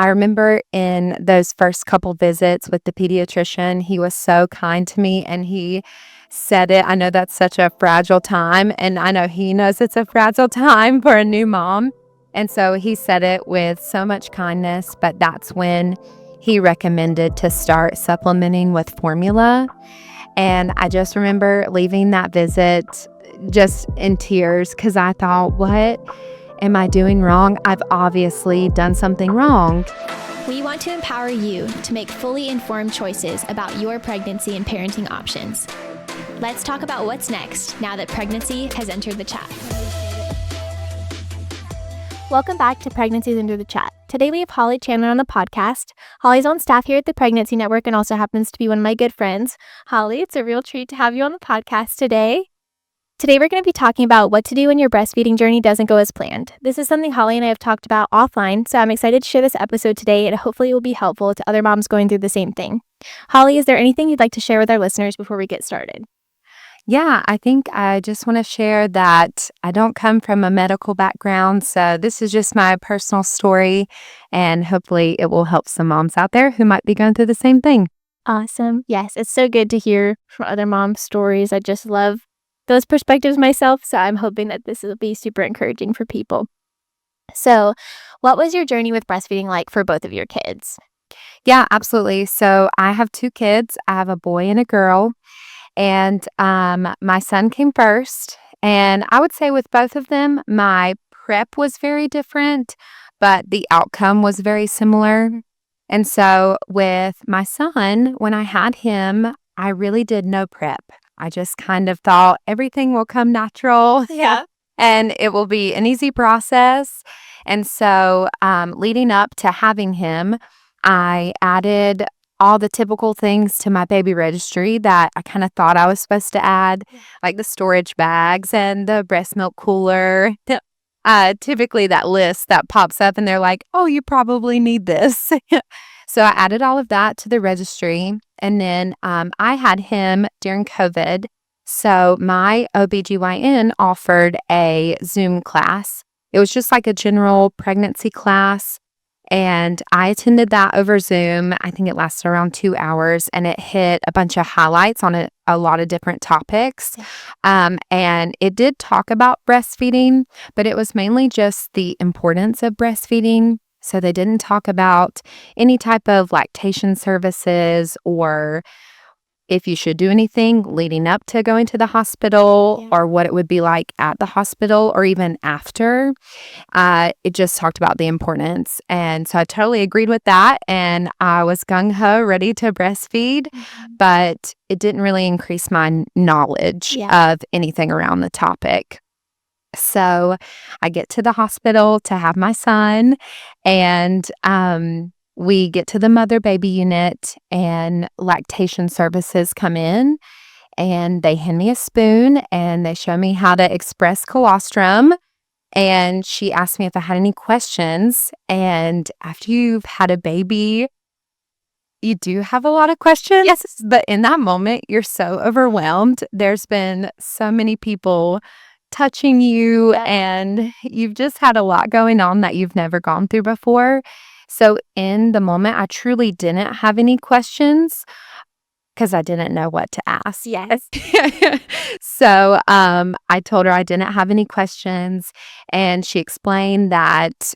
I remember in those first couple visits with the pediatrician, he was so kind to me and he said it. I know that's such a fragile time, and I know he knows it's a fragile time for a new mom. And so he said it with so much kindness, but that's when he recommended to start supplementing with formula. And I just remember leaving that visit just in tears because I thought, what am I doing wrong? I've obviously done something wrong. We want to empower you to make fully informed choices about your pregnancy and parenting options. Let's talk about what's next now that pregnancy has entered the chat. Welcome back to Pregnancies Under the Chat. Today we have Holly Chandler on the podcast. Holly's on staff here at the Pregnancy Network and also happens to be one of my good friends. Holly, it's a real treat to have you on the podcast today. Today we're going to be talking about what to do when your breastfeeding journey doesn't go as planned. This is something Holly and I have talked about offline, so I'm excited to share this episode today and hopefully it will be helpful to other moms going through the same thing. Holly, is there anything you'd like to share with our listeners before we get started? Yeah, I think I just want to share that I don't come from a medical background, so this is just my personal story, and hopefully it will help some moms out there who might be going through the same thing. Awesome. Yes, it's so good to hear from other moms' stories. I just love those perspectives myself, so I'm hoping that this will be super encouraging for people. So, what was your journey with breastfeeding like for both of your kids? Yeah, absolutely. So I have 2 kids. I have a boy and a girl. And my son came first. And I would say with both of them, my prep was very different, but the outcome was very similar. And so with my son, when I had him, I really did no prep. I just kind of thought everything will come natural. Yeah. And it will be an easy process. And so leading up to having him, I added all the typical things to my baby registry that I kind of thought I was supposed to add, like the storage bags and the breast milk cooler. Typically that list that pops up and they're like, oh, you probably need this. So I added all of that to the registry. And then I had him during COVID. So my OBGYN offered a Zoom class. It was just like a general pregnancy class. And I attended that over Zoom. I think it lasted around 2 hours and it hit a bunch of highlights on a lot of different topics. And it did talk about breastfeeding, but it was mainly just the importance of breastfeeding. So they didn't talk about any type of lactation services or if you should do anything leading up to going to the hospital or what it would be like at the hospital or even after. It just talked about the importance. And so I totally agreed with that. And I was gung-ho ready to breastfeed, but it didn't really increase my knowledge of anything around the topic. So I get to the hospital to have my son and we get to the mother baby unit and lactation services come in and they hand me a spoon and they show me how to express colostrum. And she asked me if I had any questions. And after you've had a baby, you do have a lot of questions. Yes. But in that moment, you're so overwhelmed. There's been so many people touching you and you've just had a lot going on that you've never gone through before. So in the moment, I truly didn't have any questions because I didn't know what to ask. Yes. So I told her I didn't have any questions. And she explained that,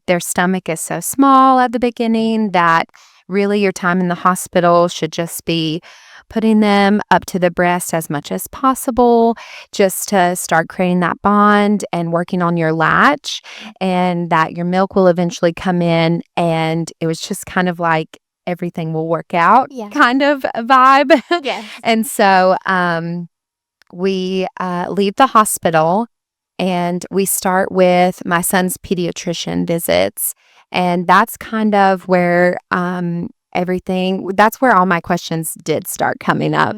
their stomach is so small at the beginning that really your time in the hospital should just be putting them up to the breast as much as possible just to start creating that bond and working on your latch and that your milk will eventually come in. And it was just kind of like everything will work out kind of vibe. Yes. And so we leave the hospital and we start with my son's pediatrician visits. And that's kind of where that's where all my questions did start coming up.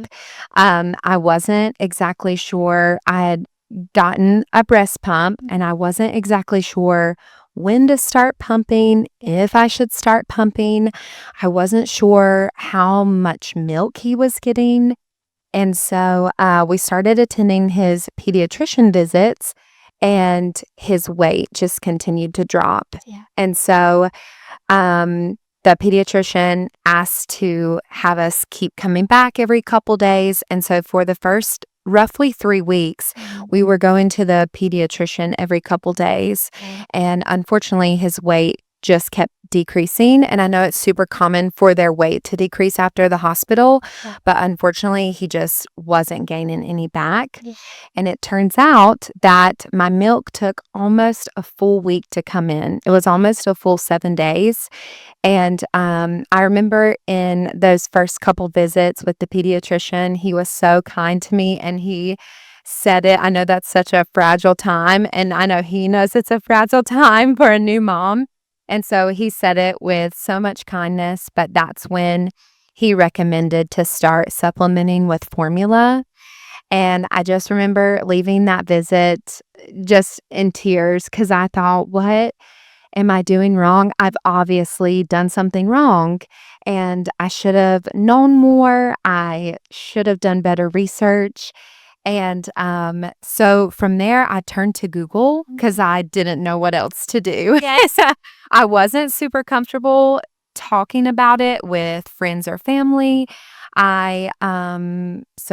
I wasn't exactly sure. I had gotten a breast pump and I wasn't exactly sure when to start pumping, if I should start pumping. I wasn't sure how much milk he was getting. And so we started attending his pediatrician visits and his weight just continued to drop. Yeah. And so the pediatrician asked to have us keep coming back every couple days. And so for the first roughly 3 weeks, we were going to the pediatrician every couple days. And unfortunately, his weight just kept decreasing. And I know it's super common for their weight to decrease after the hospital, but unfortunately, he just wasn't gaining any back. And it turns out that my milk took almost a full week to come in. It was almost a full 7 days. And I remember in those first couple visits with the pediatrician, he was so kind to me and he said it. I know that's such a fragile time, and I know he knows it's a fragile time for a new mom. And so he said it with so much kindness, but that's when he recommended to start supplementing with formula. And I just remember leaving that visit just in tears because I thought, what am I doing wrong? I've obviously done something wrong and I should have known more. I should have done better research. And so from there, I turned to Google because I didn't know what else to do. Yes. I wasn't super comfortable talking about it with friends or family. So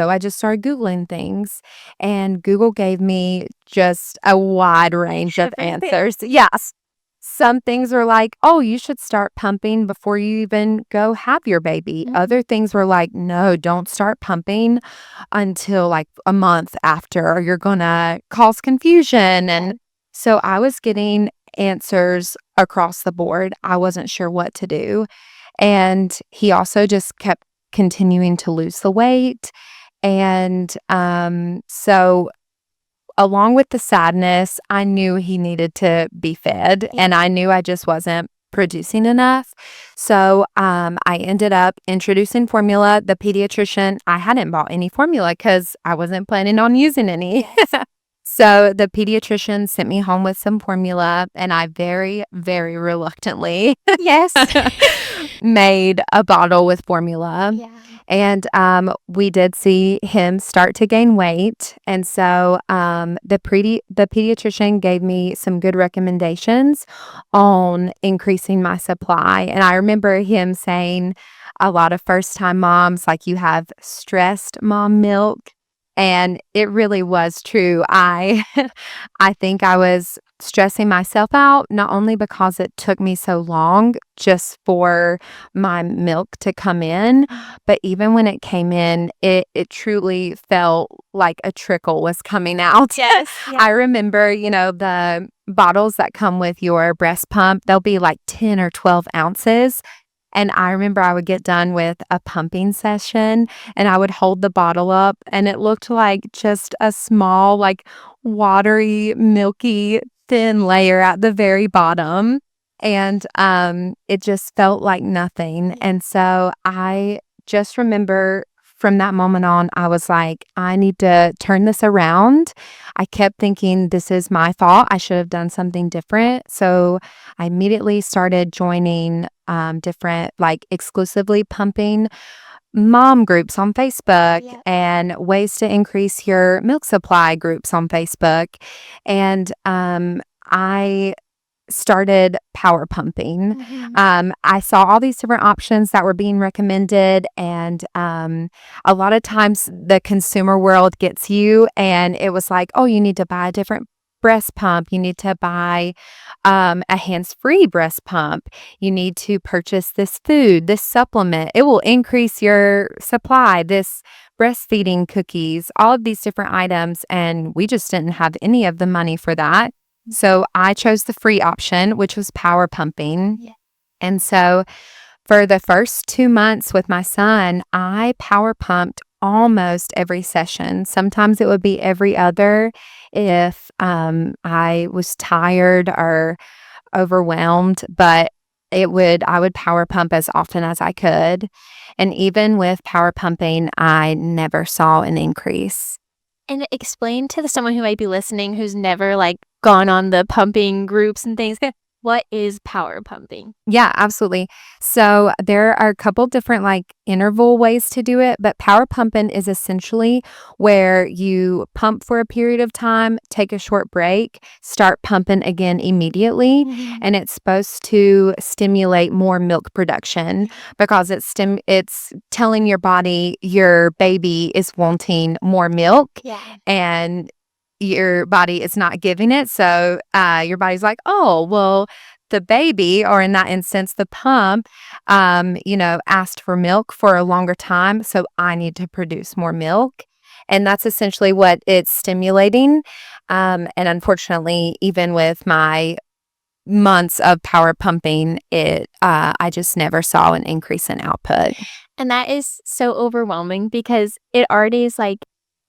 I just started Googling things, and Google gave me just a wide range of answers. Yes. Some things were like, oh, you should start pumping before you even go have your baby. Other things were like, no, don't start pumping until like a month after, or you're going to cause confusion. And so I was getting answers across the board. I wasn't sure what to do. And he also just kept continuing to lose the weight. And so along with the sadness, I knew he needed to be fed, and I knew I just wasn't producing enough. So I ended up introducing formula. The pediatrician, I hadn't bought any formula because I wasn't planning on using any. So the pediatrician sent me home with some formula, and I very, very reluctantly made a bottle with formula. And we did see him start to gain weight. And so the pediatrician gave me some good recommendations on increasing my supply. And I remember him saying a lot of first-time moms, like, you have stressed mom milk. And it really was true. I think I was stressing myself out, not only because it took me so long just for my milk to come in, but even when it came in, it truly felt like a trickle was coming out. I remember, the bottles that come with your breast pump, they'll be like 10 or 12 ounces. And I remember I would get done with a pumping session and I would hold the bottle up and it looked like just a small, like, watery, milky, thin layer at the very bottom. And it just felt like nothing. And so I just remember from that moment on, I was like, I need to turn this around. I kept thinking, this is my fault. I should have done something different. So I immediately started joining different, like, exclusively pumping mom groups on Facebook and ways to increase your milk supply groups on Facebook. And I started power pumping. I saw all these different options that were being recommended, and a lot of times the consumer world gets you, and it was like, oh, you need to buy a different breast pump. You need to buy a hands-free breast pump. You need to purchase this food, this supplement. It will increase your supply, this breastfeeding cookies, all of these different items, and we just didn't have any of the money for that. So I chose the free option, which was power pumping. And so for the first 2 months with my son, I power pumped almost every session. Sometimes it would be every other if I was tired or overwhelmed, but I would power pump as often as I could. And even with power pumping, I never saw an increase. And explain to someone who might be listening who's never, like, gone on the pumping groups and things, what is power pumping? Yeah, absolutely. So there are a couple different interval ways to do it, but power pumping is essentially where you pump for a period of time, take a short break, start pumping again immediately, and it's supposed to stimulate more milk production because it's telling your body your baby is wanting more milk. Yeah. And your body is not giving it. So your body's like, oh, well, the baby, or in that instance, the pump, asked for milk for a longer time. So I need to produce more milk. And that's essentially what it's stimulating. And unfortunately, even with my months of power pumping, I just never saw an increase in output. And that is so overwhelming because it already is like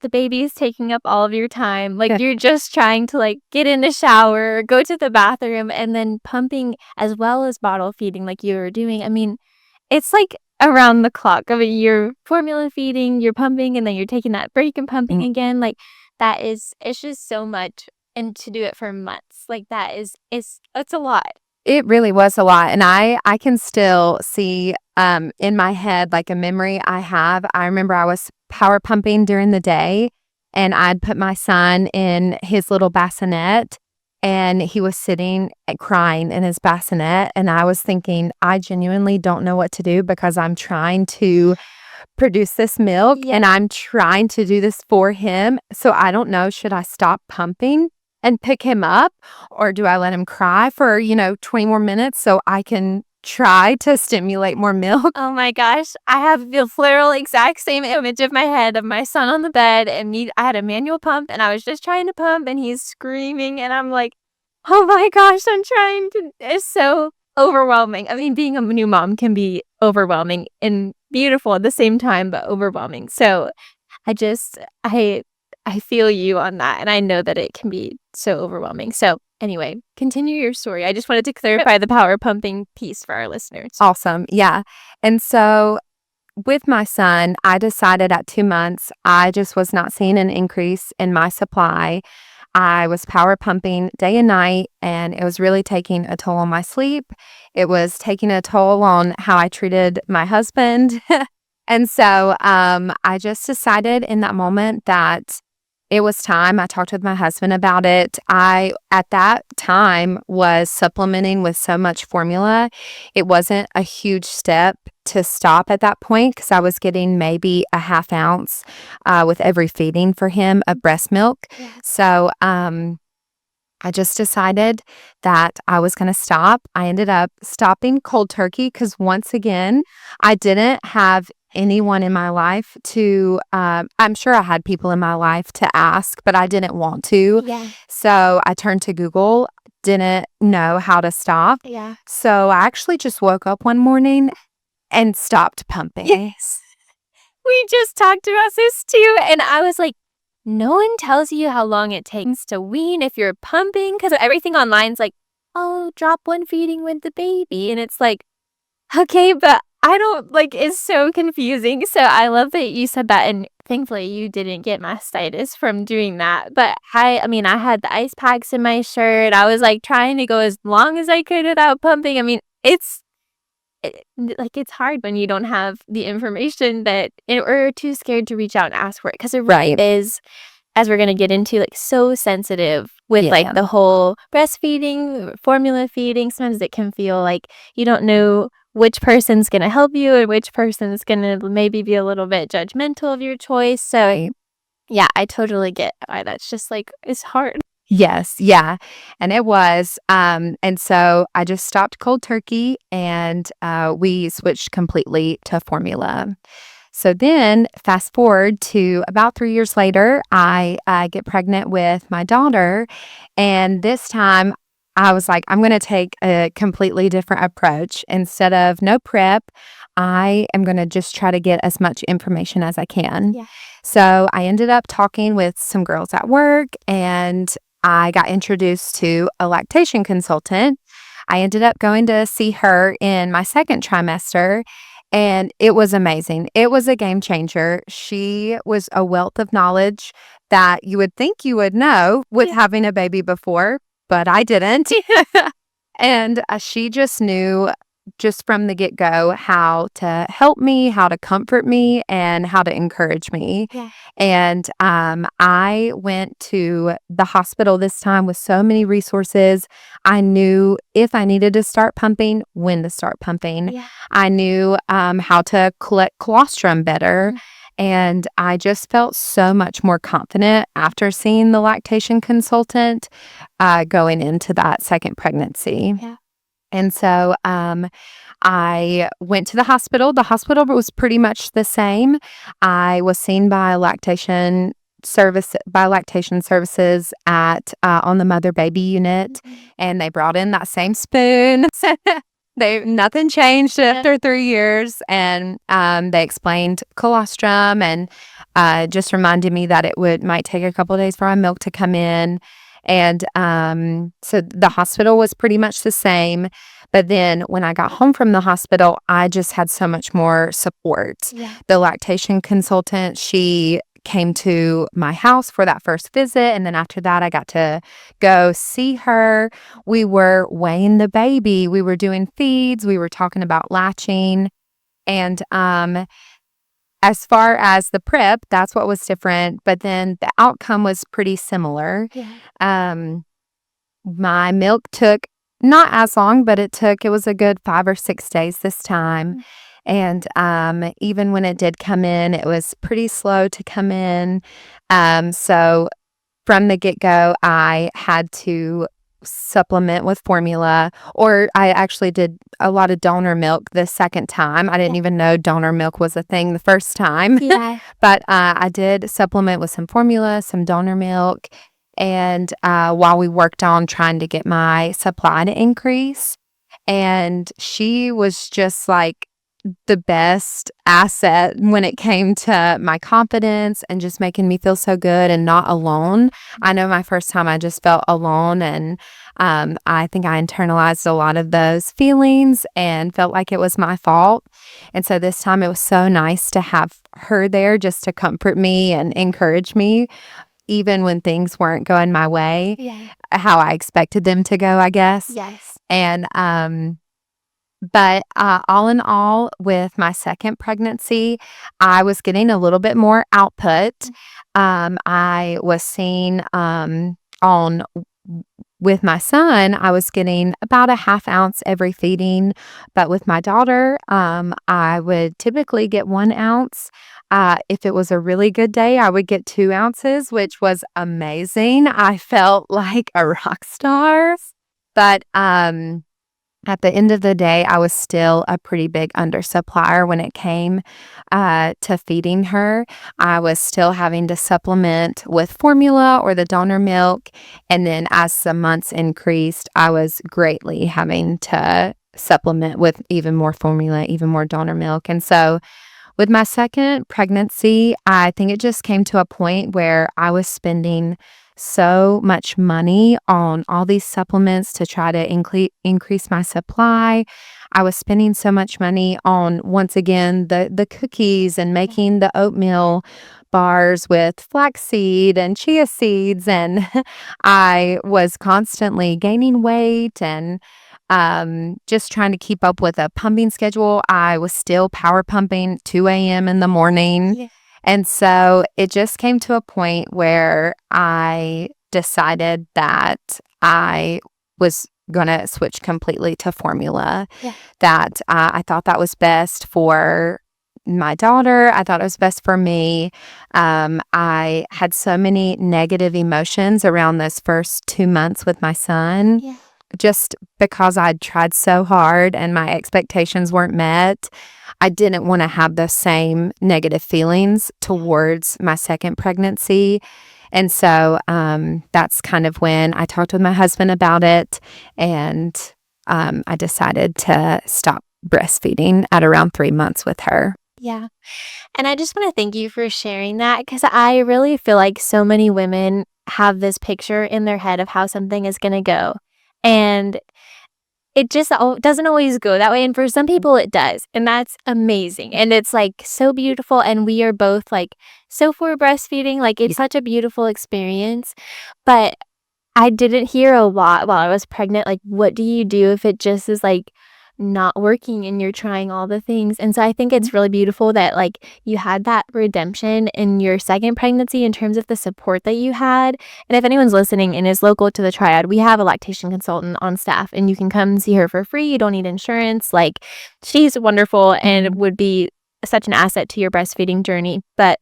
the baby is taking up all of your time. Like you're just trying to get in the shower, go to the bathroom, and then pumping as well as bottle feeding like you were doing. I mean, it's like around the clock. I mean, you're formula feeding, you're pumping, and then you're taking that break and pumping again. Like it's just so much. And to do it for months, like that it's a lot. It really was a lot, and I can still see, in my head, a memory I have. I remember I was power pumping during the day, and I'd put my son in his little bassinet, and he was sitting and crying in his bassinet, and I was thinking, "I genuinely don't know what to do because I'm trying to produce this milk, and I'm trying to do this for him, so I don't know, should I stop pumping and pick him up, or do I let him cry for 20 more minutes so I can try to stimulate more milk?" Oh my gosh, I have the literal exact same image of my head of my son on the bed and me. I had a manual pump and I was just trying to pump and he's screaming and I'm like, oh my gosh, I'm trying to. It's so overwhelming. I mean, being a new mom can be overwhelming and beautiful at the same time, but overwhelming. So I feel you on that, and I know that it can be so overwhelming. So anyway, continue your story. I just wanted to clarify the power pumping piece for our listeners. Awesome. Yeah. And so with my son, I decided at 2 months, I just was not seeing an increase in my supply. I was power pumping day and night, and it was really taking a toll on my sleep. It was taking a toll on how I treated my husband. And so I just decided in that moment that it was time. I talked with my husband about it. I, at that time, was supplementing with so much formula. It wasn't a huge step to stop at that point because I was getting maybe a half ounce with every feeding for him of breast milk. Yeah. So I just decided that I was going to stop. I ended up stopping cold turkey because once again, I didn't have anyone in my life to, I'm sure I had people in my life to ask, but I didn't want to. Yeah. So I turned to Google, didn't know how to stop. Yeah. So I actually just woke up one morning and stopped pumping. Yes. We just talked about this too. And I was like, no one tells you how long it takes to wean if you're pumping, because everything online's like, oh, drop one feeding with the baby. And it's like, okay, but I don't it's so confusing. So I love that you said that. And thankfully you didn't get mastitis from doing that. But I mean, I had the ice packs in my shirt. I was trying to go as long as I could without pumping. I mean, it's hard when you don't have the information or too scared to reach out and ask for it, because it really is, as we're going to get into, so sensitive with the whole breastfeeding, formula feeding. Sometimes it can feel like you don't know which person's going to help you and which person's going to maybe be a little bit judgmental of your choice. So yeah, I totally get why that's just it's hard. Yes, yeah, and it was, and so I just stopped cold turkey, and we switched completely to formula. So then, fast forward to about 3 years later, I get pregnant with my daughter, and this time I was like, I'm going to take a completely different approach. Instead of no prep, I am going to just try to get as much information as I can. Yeah. So I ended up talking with some girls at work, and I got introduced to a lactation consultant. I ended up going to see her in my second trimester, and it was amazing. It was a game changer. She was a wealth of knowledge that you would think you would know with having a baby before, but I didn't. And, she just knew just from the get-go how to help me, how to comfort me, and how to encourage me. Yeah. And, I went to the hospital this time with so many resources. I knew if I needed to start pumping, when to start pumping. Yeah. I knew, how to collect colostrum better, Mhm. and I just felt so much more confident after seeing the lactation consultant, going into that second pregnancy. Yeah. And so, I went to the hospital. The hospital was pretty much the same. I was seen by lactation services at on the mother baby unit, Mhm. and they brought in that same spoon. They nothing changed Yeah. after 3 years, and, they explained colostrum and, just reminded me that it might take a couple of days for our milk to come in, and, so the hospital was pretty much the same, but then when I got home from the hospital, I just had so much more support. Yeah. The lactation consultant, she came to my house for that first visit, and then after that, I got to go see her. We were weighing the baby, we were doing feeds, we were talking about latching, and, as far as the prep, that's what was different, but then the outcome was pretty similar. Yeah. Um, my milk took not as long, but it was a good 5 or 6 days this time, Mm. and, even when it did come in, it was pretty slow to come in, so from the get-go, I had to supplement with formula, or I actually did a lot of donor milk the second time. I didn't Yeah. even know donor milk was a thing the first time. Yeah. But, I did supplement with some formula, some donor milk, and, while we worked on trying to get my supply to increase, and she was just, like, the best asset when it came to my confidence and just making me feel so good and not alone. I know my first time I just felt alone, and, I think I internalized a lot of those feelings and felt like it was my fault, and so this time it was so nice to have her there just to comfort me and encourage me even when things weren't going my way, Yeah. how I expected them to go, I guess, Yes. and, but, all in all, with my second pregnancy, I was getting a little bit more output. I was seeing, on w with my son, I was getting about a half ounce every feeding, but with my daughter, I would typically get 1 ounce. If it was a really good day, I would get 2 ounces, which was amazing. I felt like a rock star, but, at the end of the day, I was still a pretty big undersupplier when it came, to feeding her. I was still having to supplement with formula or the donor milk, and then as the months increased, I was greatly having to supplement with even more formula, even more donor milk, and so with my second pregnancy, I think it just came to a point where I was spending so much money on all these supplements to try to increase my supply. I was spending so much money on, once again, the cookies and Yeah. making the oatmeal bars with flaxseed and chia seeds, and I was constantly gaining weight and just trying to keep up with a pumping schedule. I was still power pumping 2 a.m. in the morning. Yeah. And so it just came to a point where I decided that I was going to switch completely to formula, Yeah. that I thought that was best for my daughter. I thought it was best for me. I had so many negative emotions around those first 2 months with my son, Yeah. just because I'd tried so hard and my expectations weren't met. I didn't wanna have those same negative feelings towards my second pregnancy, and so, that's kind of when I talked with my husband about it, and, I decided to stop breastfeeding at around 3 months with her. Yeah. And I just want to thank you for sharing that because I really feel like so many women have this picture in their head of how something is going to go. And it just doesn't always go that way. And for some people, it does. And that's amazing. And it's like so beautiful. And we are both like so for breastfeeding. Like it's such a beautiful experience. But I didn't hear a lot while I was pregnant, like, what do you do if it just is, like, not working and you're trying all the things? And so I think it's really beautiful that, like, you had that redemption in your second pregnancy in terms of the support that you had. And if anyone's listening and is local to the Triad, we have a lactation consultant on staff, and you can come and see her for free. You don't need insurance. Like, she's wonderful and Mhm. would be such an asset to your breastfeeding journey. But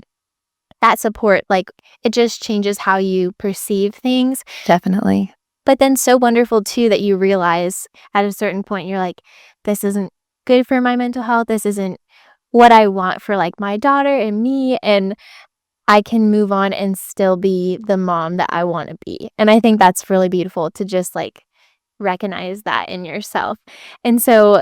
that support, like, it just changes how you perceive things. Definitely. But then so wonderful too that you realize at a certain point, you're like, "This isn't good for my mental health. This isn't what I want for, like, my daughter and me, and I can move on and still be the mom that I wanna be." And I think that's really beautiful to just, like, recognize that in yourself. And so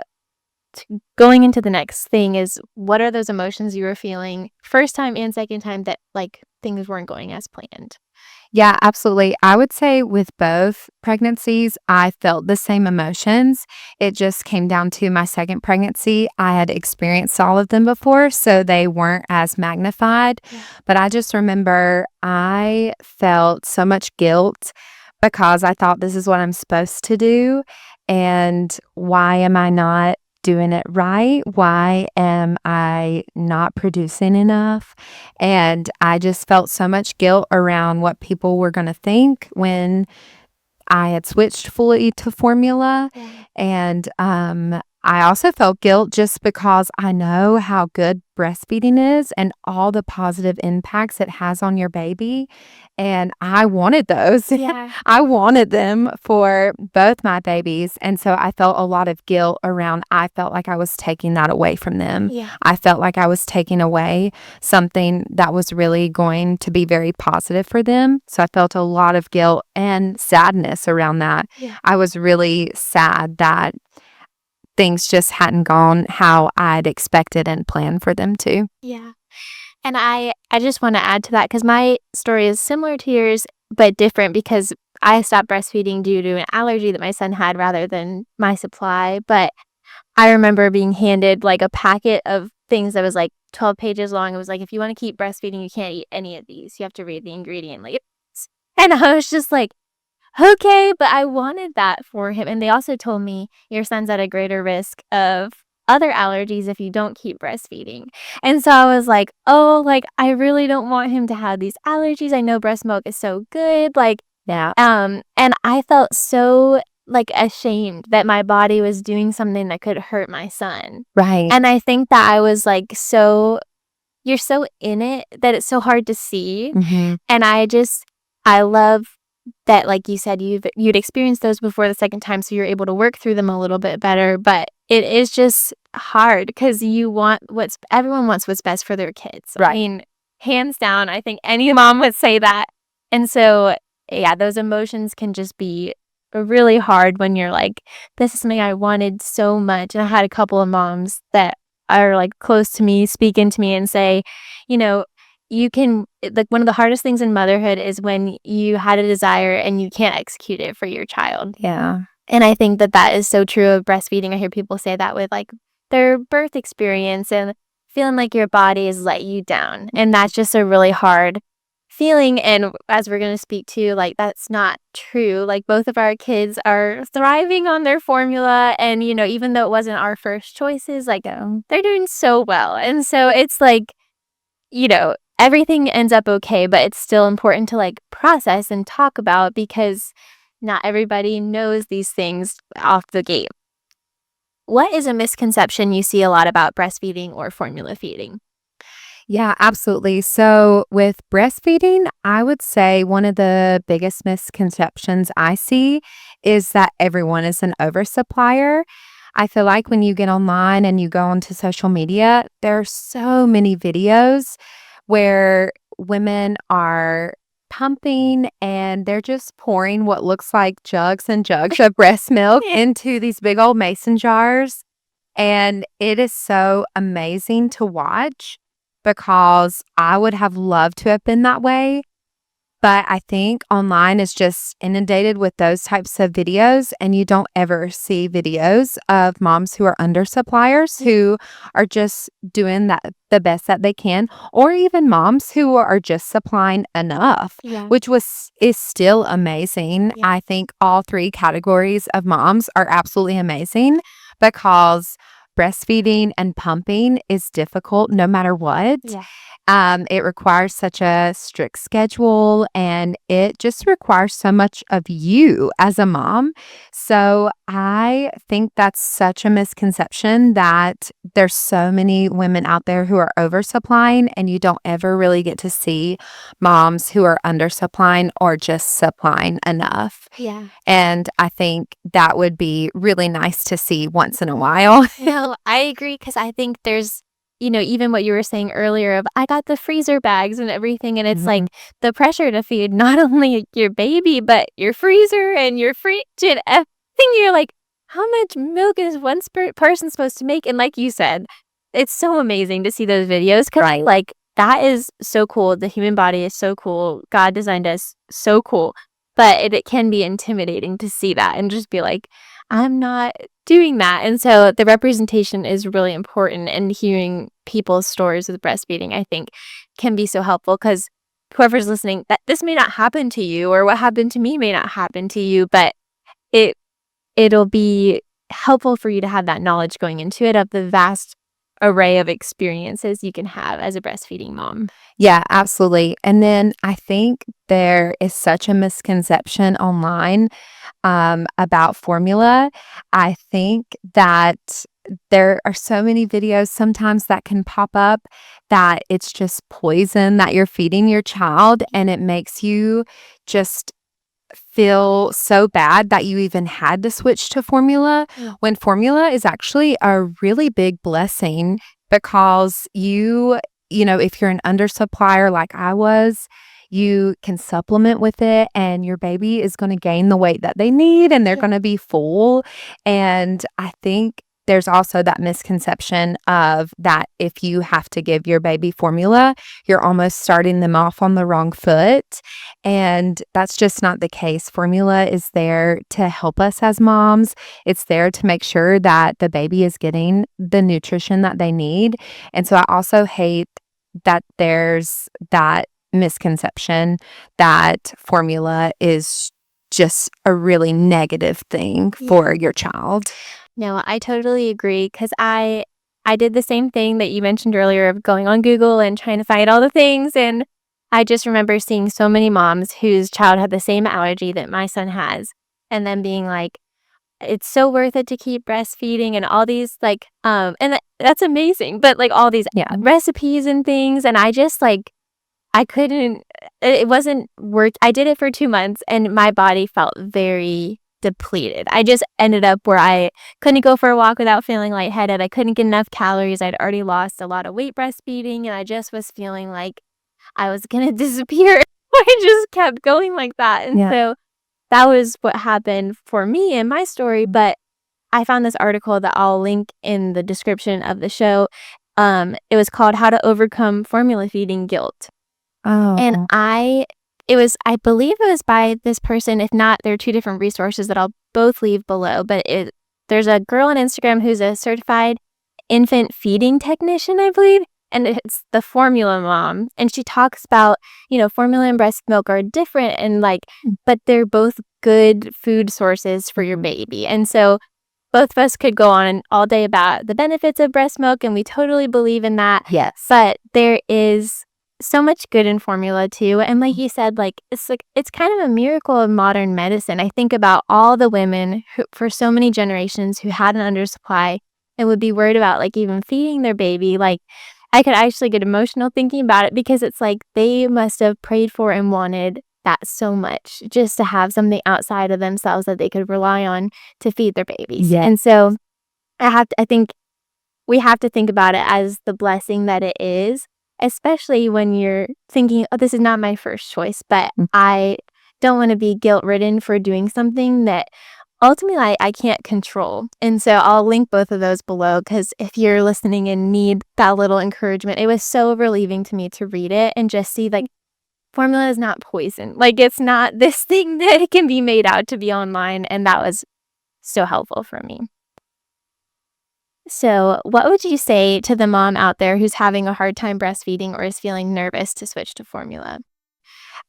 going into the next thing is, what are those emotions you were feeling first time and second time that, like, things weren't going as planned? Yeah, absolutely. I would say with both pregnancies, I felt the same emotions. It just came down to my second pregnancy. I had experienced all of them before, so they weren't as magnified. Yeah. But I just remember I felt so much guilt because I thought this is what I'm supposed to do. And why am I not doing it right? Why am I not producing enough? And I just felt so much guilt around what people were gonna think when I had switched fully to formula, Yeah. and, I also felt guilt just because I know how good breastfeeding is and all the positive impacts it has on your baby, and I wanted those. Yeah. I wanted them for both my babies, and so I felt a lot of guilt around I felt like I was taking that away from them. Yeah. I felt like I was taking away something that was really going to be very positive for them, so I felt a lot of guilt and sadness around that. Yeah. I was really sad that things just hadn't gone how I'd expected and planned for them to. Yeah. And I just wanna add to that because my story is similar to yours, but different because I stopped breastfeeding due to an allergy that my son had rather than my supply. But I remember being handed, like, a packet of things that was, like, 12 pages long. It was like, "If you wanna keep breastfeeding, you can't eat any of these. You have to read the ingredient list." And I was just like, "Okay," but I wanted that for him, and they also told me, "Your son's at a greater risk of other allergies if you don't keep breastfeeding." And so I was like, "Oh, like, I really don't want him to have these allergies. I know breast milk is so good," like, Yeah. and I felt so, like, ashamed that my body was doing something that could hurt my son. Right. And I think that I was, like, so you're so in it that it's so hard to see, Mhm. and I love that, like you said, you'd experienced those before the second time, so you're able to work through them a little bit better, but it is just hard because you want what's everyone wants what's best for their kids. I Right. mean, hands down, I think any mom would say that. And so, yeah, those emotions can just be really hard when you're like, "This is something I wanted so much." And I had a couple of moms that are, like, close to me speak into me and say, you know, you can like, one of the hardest things in motherhood is when you had a desire and you can't execute it for your child. Yeah. And I think that that is so true of breastfeeding. I hear people say that with, like, their birth experience and feeling like your body has let you down, and that's just a really hard feeling, and as we're gonna speak to, like, that's not true. Like, both of our kids are thriving on their formula, and, even though it wasn't our first choices, like, Yeah. they're doing so well, and so it's like, everything ends up okay, but it's still important to, like, process and talk about because not everybody knows these things off the gate. What is a misconception you see a lot about breastfeeding or formula feeding? Yeah, absolutely. So, with breastfeeding, I would say one of the biggest misconceptions I see is that everyone is an oversupplier. I feel like when you get online and you go onto social media, there are so many videos where women are pumping and they're just pouring what looks like jugs and jugs of breast milk Yeah. into these big old mason jars. And it is so amazing to watch because I would have loved to have been that way, But I think online is just inundated with those types of videos, and you don't ever see videos of moms who are under suppliers who are just doing that the best that they can, or even moms who are just supplying enough, Yeah. which is still amazing. Yeah. I think all three categories of moms are absolutely amazing because breastfeeding and pumping is difficult no matter what. Yeah. It requires such a strict schedule and it just requires so much of you as a mom. So I think that's such a misconception that there's so many women out there who are oversupplying and you don't ever really get to see moms who are undersupplying or just supplying enough. Yeah. And I think that would be really nice to see once in a while. No, I agree because I think there's, even what you were saying earlier of I got the freezer bags and everything, and it's like the pressure to feed not only your baby, but your freezer and your fridge and everything. You're like, how much milk is one person supposed to make? And like you said, it's so amazing to see those videos because like that is so cool. The human body is so cool. God designed us so cool, but it can be intimidating to see that and just be like, I'm not doing that. And so the representation is really important, and hearing people's stories with breastfeeding, I think, can be so helpful because whoever's listening, that this may not happen to you, or what happened to me may not happen to you, but it it'll be helpful for you to have that knowledge going into it of the vast array of experiences you can have as a breastfeeding mom. Yeah, absolutely. And then I think there is such a misconception online about formula. I think that there are so many videos sometimes that can pop up that it's just poison that you're feeding your child, and it makes you just feel so bad that you even had to switch to formula when formula is actually a really big blessing because if you're an undersupplier like I was, you can supplement with it and your baby is going to gain the weight that they need and they're going to be full. And I think there's also that misconception of that if you have to give your baby formula, you're almost starting them off on the wrong foot. And that's just not the case. Formula is there to help us as moms. It's there to make sure that the baby is getting the nutrition that they need. And so I also hate that there's that misconception that formula is just a really negative thing for your child. No, I totally agree because I did the same thing that you mentioned earlier of going on Google and trying to find all the things, and I just remember seeing so many moms whose child had the same allergy that my son has, and then being like, it's so worth it to keep breastfeeding and all these and that's amazing, but like all these recipes and things, and I just I couldn't, it wasn't worth. I did it for 2 months and my body felt very depleted. I just ended up where I couldn't go for a walk without feeling lightheaded. I couldn't get enough calories. I'd already lost a lot of weight breastfeeding, and I just was feeling like I was gonna disappear. I just kept going like that. And so that was what happened for me in my story. But I found this article that I'll link in the description of the show. It was called How to Overcome Formula Feeding Guilt. And Oh, I believe it was by this person. If not, there are two different resources that I'll both leave below. But there's a girl on Instagram who's a certified infant feeding technician, I believe. And it's the Formula Mom. And she talks about, formula and breast milk are different and but they're both good food sources for your baby. And so both of us could go on all day about the benefits of breast milk, and we totally believe in that. yes. But there is so much good in formula too. And like you said, it's kind of a miracle of modern medicine. I think about all the women who, for so many generations, who had an undersupply and would be worried about even feeding their baby. I could actually get emotional thinking about it because it's like they must have prayed for and wanted that so much just to have something outside of themselves that they could rely on to feed their babies. Yeah. And so I think we have to think about it as the blessing that it is, especially when you're thinking, oh, this is not my first choice, but I don't want to be guilt-ridden for doing something that ultimately I can't control. And so I'll link both of those below because if you're listening and need that little encouragement, it was so relieving to me to read it and just see formula is not poison. Like, it's not this thing that it can be made out to be online, and that was so helpful for me. So, what would you say to the mom out there who's having a hard time breastfeeding or is feeling nervous to switch to formula?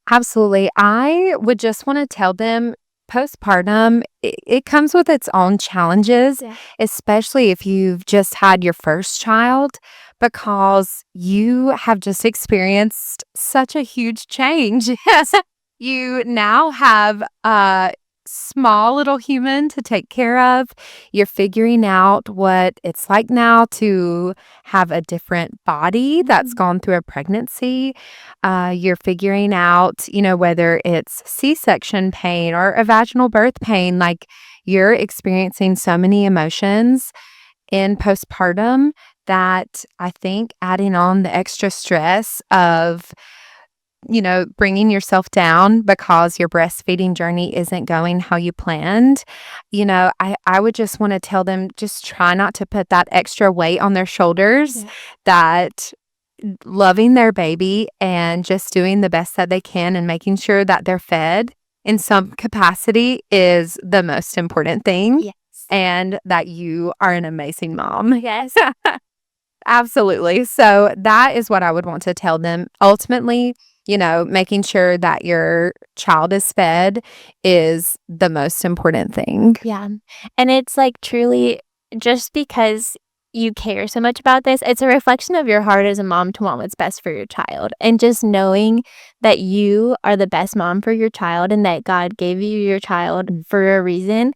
Absolutely. I would just want to tell them postpartum, it comes with its own challenges, Yeah. especially if you've just had your first child, because you have just experienced such a huge change. Yes. You now have a small little human to take care of. You're figuring out what it's like now to have a different body that's gone through a pregnancy. You're figuring out, whether it's C-section pain or a vaginal birth pain, like you're experiencing so many emotions in postpartum that I think adding on the extra stress of, bringing yourself down because your breastfeeding journey isn't going how you planned. I would just want to tell them just try not to put that extra weight on their shoulders, Yeah. that loving their baby and just doing the best that they can and making sure that they're fed in some capacity is the most important thing, Yes. and that you are an amazing mom. Yes. Absolutely. So that is what I would want to tell them. Ultimately, making sure that your child is fed is the most important thing. Yeah. And it's like truly just because you care so much about this, it's a reflection of your heart as a mom to want what's best for your child. And just knowing that you are the best mom for your child and that God gave you your child for a reason,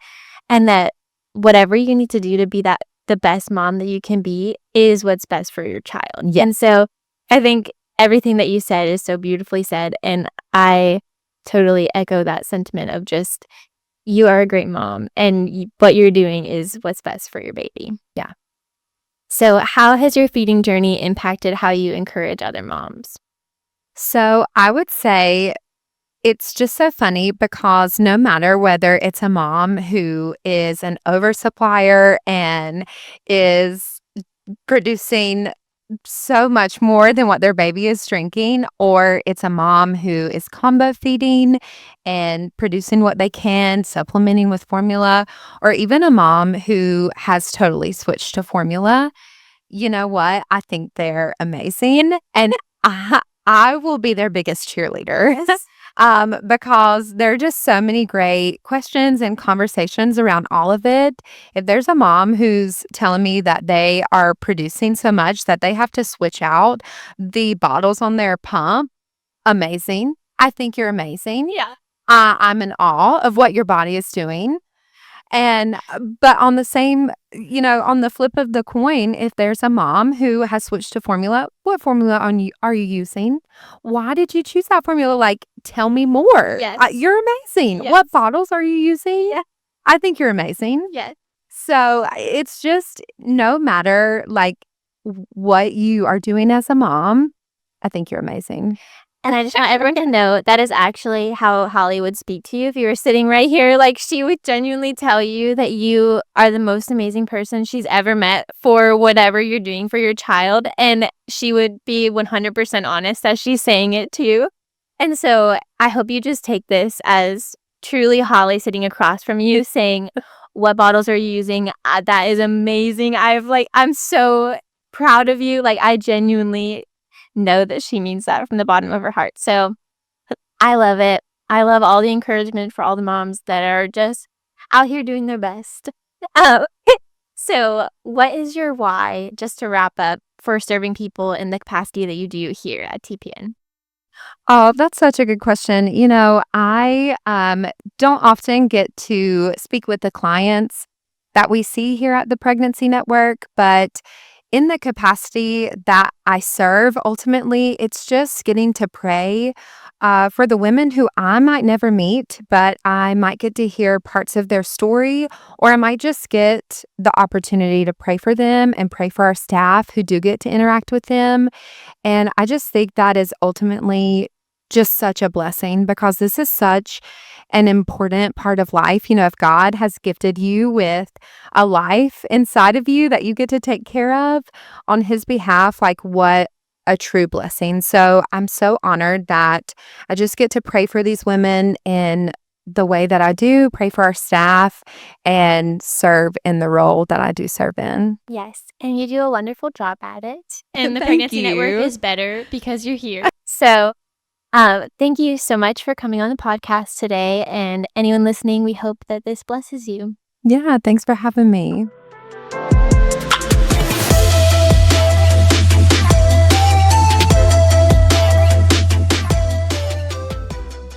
and that whatever you need to do to be the best mom that you can be is what's best for your child. Yeah. And so I think everything that you said is so beautifully said. And I totally echo that sentiment of just you are a great mom and what you're doing is what's best for your baby. Yeah. So, how has your feeding journey impacted how you encourage other moms? So I would say it's just so funny because no matter whether it's a mom who is an oversupplier and is producing so much more than what their baby is drinking, or it's a mom who is combo feeding and producing what they can, supplementing with formula, or even a mom who has totally switched to formula, you know what? I think they're amazing. And I will be their biggest cheerleader. Yes. Because there are just so many great questions and conversations around all of it. If there's a mom who's telling me that they are producing so much that they have to switch out the bottles on their pump, amazing. I think you're amazing. Yeah. I'm in awe of what your body is doing. And but on the same, on the flip of the coin, if there's a mom who has switched to formula, what formula are you using? Why did you choose that formula? Like, tell me more. Yes. You're amazing. Yes. What bottles are you using? Yeah. I think you're amazing. Yes. So it's just no matter like what you are doing as a mom, I think you're amazing. And I just want everyone to know that is actually how Holly would speak to you if you were sitting right here. Like, she would genuinely tell you that you are the most amazing person she's ever met for whatever you're doing for your child. And she would be 100% honest as she's saying it to you. And so I hope you just take this as truly Holly sitting across from you saying, what bottles are you using? That is amazing. I'm so proud of you. Like, I genuinely know that she means that from the bottom of her heart. So I love it. I love all the encouragement for all the moms that are just out here doing their best. Uh, so what is your why, just to wrap up, for serving people in the capacity that you do here at TPN? Oh, that's such a good question. I don't often get to speak with the clients that we see here at the Pregnancy Network, but in the capacity that I serve, ultimately, it's just getting to pray for the women who I might never meet, but I might get to hear parts of their story, or I might just get the opportunity to pray for them and pray for our staff who do get to interact with them. And I just think that is ultimately just such a blessing because this is such an important part of life. If God has gifted you with a life inside of you that you get to take care of on His behalf, like what a true blessing. So I'm so honored that I just get to pray for these women in the way that I do, pray for our staff, and serve in the role that I do serve in. Yes, and you do a wonderful job at it. And the Thank Pregnancy Network you. is better because you're here. So, thank you so much for coming on the podcast today. And anyone listening, we hope that this blesses you. Yeah, thanks for having me.